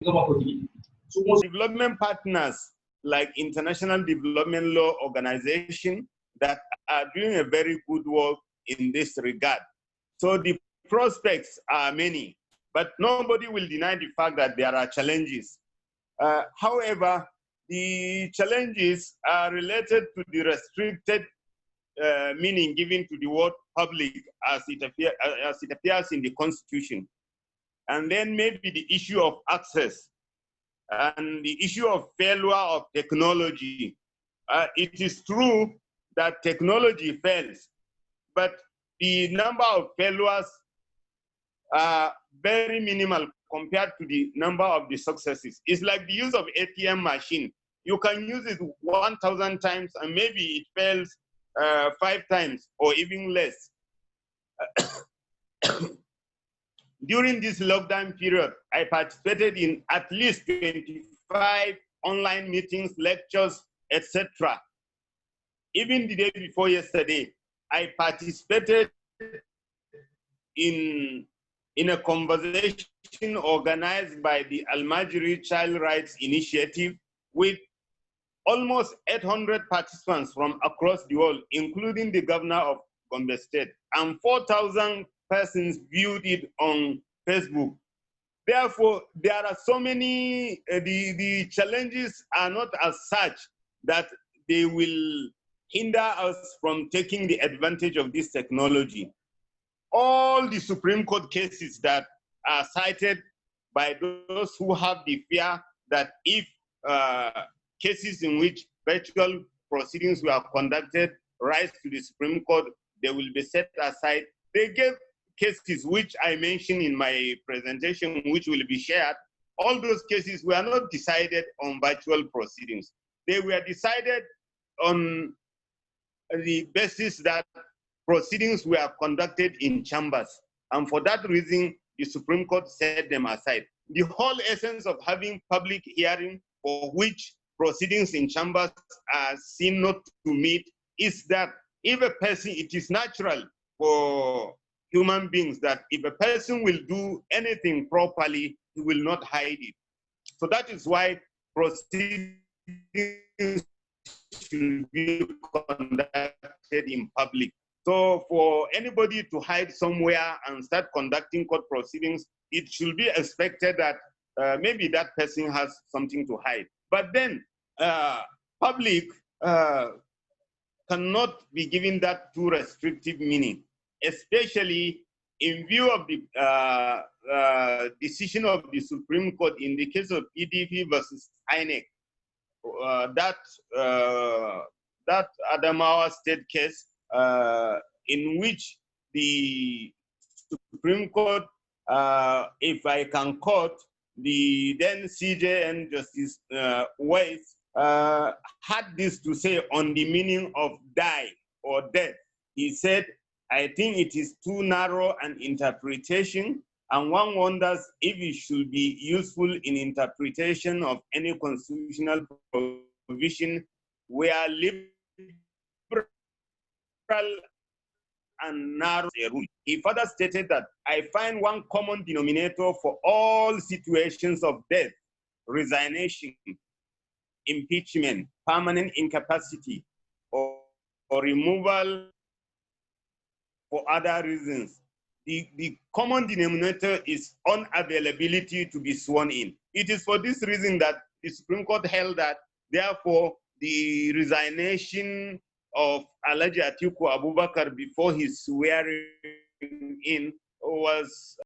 Development partners like international development law organization that are doing a very good work in this regard. So the prospects are many, but nobody will deny the fact that there are challenges. However, the challenges are related to the restricted meaning given to the word public as it appears in the Constitution. And then maybe the issue of access and the issue of failure of technology. It is true that technology fails, but the number of failures are very minimal compared to the number of the successes. It's like the use of ATM machine. You can use it 1,000 times and maybe it fails 5 times or even less. During this lockdown period, I participated in at least 25 online meetings, lectures, etc. Even the day before yesterday, I participated in a conversation organized by the Almajiri Child Rights Initiative with almost 800 participants from across the world, including the governor of Gombe State, and 4,000 persons viewed it on Facebook. Therefore, there are so many, the challenges are not as such that they will hinder us from taking the advantage of this technology. All the Supreme Court cases that are cited by those who have the fear that if cases in which virtual proceedings were conducted rise to the Supreme Court, they will be set aside. They gave cases which I mentioned in my presentation, which will be shared. All those cases were not decided on virtual proceedings. They were decided on the basis that proceedings were conducted in chambers. And for that reason, the Supreme Court set them aside. The whole essence of having public hearing for which proceedings in chambers are seen not to meet is that if a person, it is natural for human beings that if a person will do anything properly, he will not hide it. So that is why proceedings should be conducted in public. So for anybody to hide somewhere and start conducting court proceedings, it should be expected that maybe that person has something to hide. But then public cannot be given that too restrictive meaning, especially in view of the decision of the Supreme Court in the case of PDP versus INEC, that Adamawa State case in which the Supreme Court, if I can quote, the then CJ and Justice Weiss had this to say on the meaning of die or death. He said, I think it is too narrow an interpretation, and one wonders if it should be useful in interpretation of any constitutional provision where liberal and narrow a rule. He further stated that I find one common denominator for all situations of death, resignation, impeachment, permanent incapacity, or removal for other reasons. The common denominator is unavailability to be sworn in. It is for this reason that the Supreme Court held that, therefore, the resignation of Alhaji Atiku Abubakar before his swearing in was